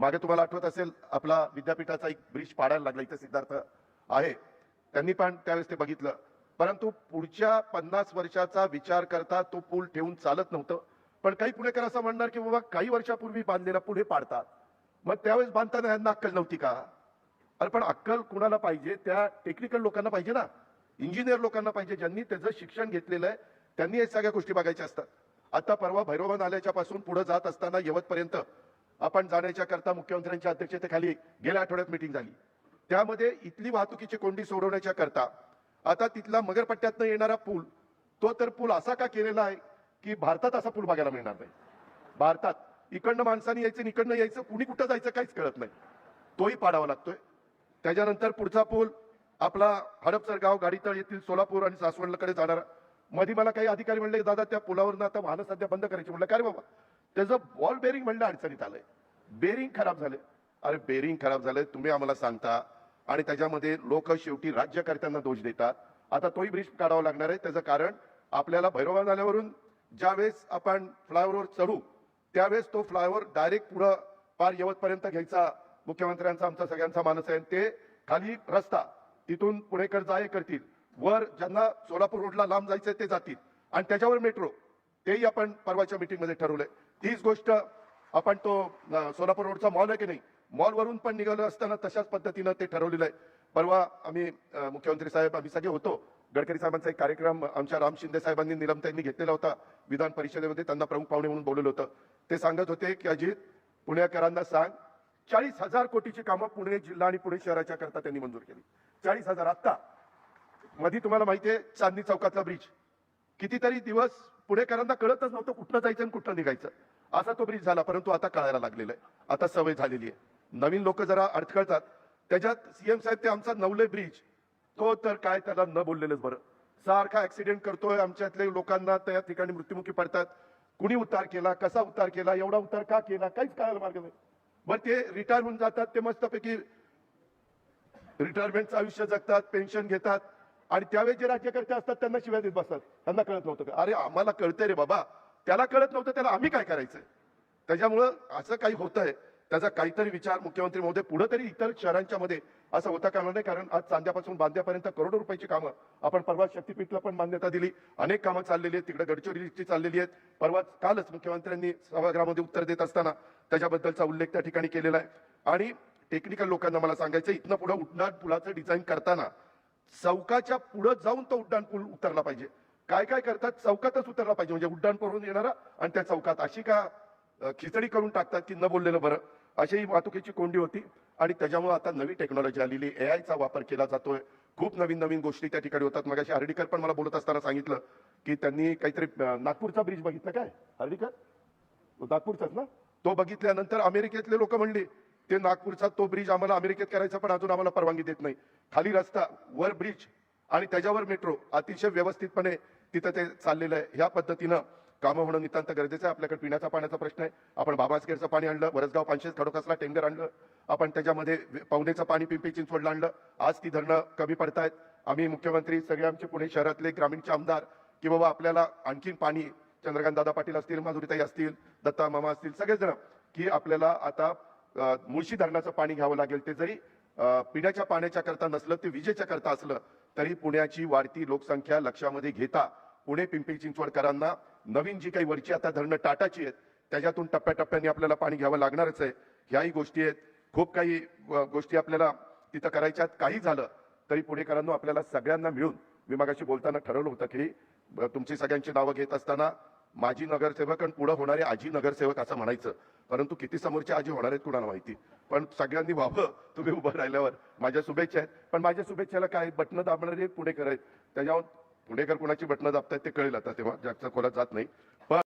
मागे तुम्हाला आठवत असेल आपला विद्यापीठाचा एक ब्रिज पाडायला लागला इथे सिद्धार्थ आहे, त्यांनी पण त्यावेळेस ते बघितलं. परंतु पुढच्या 50 वर्षाचा विचार करता तो पूल ठेवून चालत नव्हतं. पण काही पुणेकर असं म्हणणार की बाबा काही वर्षापूर्वी बांधलेला पुढे पाडतात, मग त्यावेळेस बांधताना यांना अक्कल नव्हती का? अरे पण अक्कल कुणाला पाहिजे? त्या टेक्निकल लोकांना पाहिजे ना, इंजिनियर लोकांना पाहिजे, ज्यांनी त्याचं शिक्षण घेतलेलं आहे. त्यांनी या सगळ्या गोष्टी बघायच्या असतात. आता परवा भैरवबंद नाल्याच्या पासून पुढे जात असताना यवतपर्यंत आपण जाण्याच्या करता मुख्यमंत्र्यांच्या अध्यक्षतेखाली गेल्या आठवड्यात मीटिंग झाली. त्यामध्ये इथली वाहतुकीची कोंडी सोडवण्याच्या करता आता तिथला मगरपट्ट्यातनं येणारा पूल, तो तर पूल असा का केलेला आहे की भारतात असा पूल बघायला मिळणार नाही. भारतात इकडनं माणसांनी यायचं, इकडनं यायचं, कुणी कुठं जायचं काहीच कळत नाही. तोही पाडावा लागतोय. त्याच्यानंतर पुढचा पूल आपला हडपसर गाव गाडीतळ येथील सोलापूर आणि सासवडकडे जाणारा. मध्ये मला काही अधिकारी म्हणले, दादा त्या पुलावरनं आता वाहनं सध्या बंद करायची. म्हणलं काय रे बाबा, त्याचं बॉल बेरिंग म्हणलं अडचणीत आलंय, बेरिंग खराब झाले. अरे बेरिंग खराब झालंय तुम्ही आम्हाला सांगता आणि त्याच्यामध्ये लोक शेवटी राज्यकर्त्यांना दोष देतात. आता तोही ब्रिज काढावा लागणार आहे. त्याचं कारण आपल्याला भैरवबंद नाल्यावरून ज्यावेळेस आपण फ्लायओव्हरवर चढू त्यावेळेस तो फ्लायओव्हर डायरेक्ट पुढं पार यवतपर्यंत घ्यायचा मुख्यमंत्र्यांचा आमचा सगळ्यांचा मानस आहे. ते खाली रस्ता तिथून पुणेकर जाय करतील, वर ज्यांना सोलापूर रोडला लांब जायचंय ते जातील आणि त्याच्यावर मेट्रो, तेही आपण परवाच्या मीटिंगमध्ये ठरवलंय. तीच गोष्ट आपण तो सोलापूर रोडचा मॉल आहे की नाही, मॉलवरून पण निघालो असताना तशाच पद्धतीनं ते ठरवलेलं आहे. परवा आम्ही मुख्यमंत्री साहेब आम्ही सगळे होतो. गडकरी साहेबांचा एक कार्यक्रम आमच्या राम शिंदे साहेबांनी निलमताईंनी घेतलेला होता विधान परिषदेमध्ये. त्यांना प्रमुख पाहुणे म्हणून बोलवलं होतं. ते सांगत होते की अजित, पुणेकरांना सांग 40,000 कोटीची कामं पुणे जिल्हा आणि पुणे शहराच्या करता त्यांनी मंजूर केली. 40,000. आता मध्ये तुम्हाला माहितीये चांदणी चौकातला ब्रिज कितीतरी दिवस पुणेकरांना कळतच नव्हतं कुठनं जायचं आणि कुठनं निघायचं, असा तो ब्रिज झाला. परंतु आता कळायला लागलेला आहे, आता सवय झालेली आहे. नवीन लोक जरा अडखळतात. त्याच्यात सीएम साहेब ते आमचा नवले ब्रिज, तो तर काय त्याला न बोललेलंच बरं. सारखा ऍक्सिडेंट करतोय, आमच्यातले लोकांना त्या ठिकाणी मृत्युमुखी पडतात. कुणी उतार केला, कसा उतार केला, एवढा उतार का केला, काहीच कळायला मार्ग नाही. बरं ते रिटायर होऊन जातात, ते मस्तपैकी रिटायरमेंटचं आयुष्य जगतात, पेन्शन घेतात आणि त्यावेळेस जे राज्यकर्ते असतात त्यांना शिव्या देत बसतात. त्यांना कळत नव्हतं का? अरे आम्हाला कळतंय रे बाबा, त्याला कळत नव्हतं, त्याला आम्ही काय करायचंय? त्याच्यामुळं असं काही होतंय, त्याचा काहीतरी विचार मुख्यमंत्री महोदय पुढे तरी इतर शहरांच्या मध्ये असं होता कामा नये. कारण आज चांद्यापासून बांद्यापर्यंत करोडो रुपयाची कामं आपण परवा शक्तीपीठला पण मान्यता दिली. अनेक कामं चाललेली आहेत, तिकडे गडचिरोलीची चाललेली आहेत. परवा कालच मुख्यमंत्र्यांनी सभागृहामध्ये उत्तर देत असताना त्याच्याबद्दलचा उल्लेख त्या ठिकाणी केलेला आहे. आणि टेक्निकल लोकांना मला सांगायचं, इथनं पुढे उड्डाण पुलाचं डिझाईन करताना चौकाच्या पुढे जाऊन तो उड्डाण पूल उतरला पाहिजे. काय काय करतात, चौकातच उतरला पाहिजे, म्हणजे उड्डाण करून येणारा आणि त्या चौकात अशी का खिचडी करून टाकतात की न बोललेलं बरं. अशी वाहतुकीची कोंडी होती आणि त्याच्यामुळे आता नवी टेक्नॉलॉजी आलेली, एआयचा वापर केला जातोय. खूप नवीन नवीन गोष्टी त्या ठिकाणी होतात. मगाशी हर्डीकर पण मला बोलत असताना सांगितलं की त्यांनी काहीतरी नागपूरचा ब्रिज बघितला. काय हर्डीकर, नागपूरचाच ना? तो बघितल्यानंतर अमेरिकेतले लोक म्हणले ते नागपूरचा तो ब्रिज आम्हाला अमेरिकेत करायचा, पण अजून आम्हाला परवानगी देत नाही. खाली रस्ता, वर ब्रिज आणि त्याच्यावर मेट्रो, अतिशय व्यवस्थितपणे तिथं ते चाललेलं आहे. ह्या पद्धतीनं कामं होणं नितांत गरजेचं आहे. आपल्याकडे पिण्याचा पाण्याचा प्रश्न आहे. आपण बाबासखेडचं पाणी आणलं, वरसगाव पानशेत खडोकासला टेंगर आणलं, आपण त्याच्यामध्ये पावनेचं पाणी पिंपरी चिंचवडला आणलं. आज ती धरणं कमी पडतायत. आम्ही मुख्यमंत्री सगळे आमचे पुणे शहरातले ग्रामीणचे आमदार की बाबा आपल्याला आणखीन पाणी, चंद्रकांत दादा पाटील असतील, माधुरीताई असतील, दत्ता मामा असतील, सगळेजण की आपल्याला आता मुळशी धरणाचं पाणी घ्यावं लागेल. ते जरी पिण्याच्या पाण्याच्या करता नसलं, ते विजेच्या करता असलं तरी पुण्याची वाढती लोकसंख्या लक्षामध्ये घेता पुणे पिंपरी चिंचवडकरांना नवीन जी काही वरची आता धरणं टाटाची आहेत त्याच्यातून टप्प्याटप्प्याने आपल्याला पाणी घ्यावं लागणारच आहे. ह्याही गोष्टी आहेत. खूप काही गोष्टी आपल्याला तिथं करायच्यात. काही झालं तरी पुणेकरांनो आपल्याला सगळ्यांना मिळून, मी मगाशी बोलताना ठरवलं होतं की तुमची सगळ्यांची नावं घेत असताना माजी नगरसेवक आणि पुढे होणारे आजी नगरसेवक असं म्हणायचं. परंतु किती समोरचे आजी होणार आहेत कुणाला माहिती. पण सगळ्यांनी व्हावं तुम्ही उभं राहिल्यावर. माझ्या शुभेच्छा आहेत. पण माझ्या शुभेच्छेला काय, बटणं दाबणारे पुणेकर आहेत. त्याच्यावर पुणेकर कुणाची बटणं दाबतायत ते कळेल आता, तेव्हा जास्त खोलात जात नाही. पण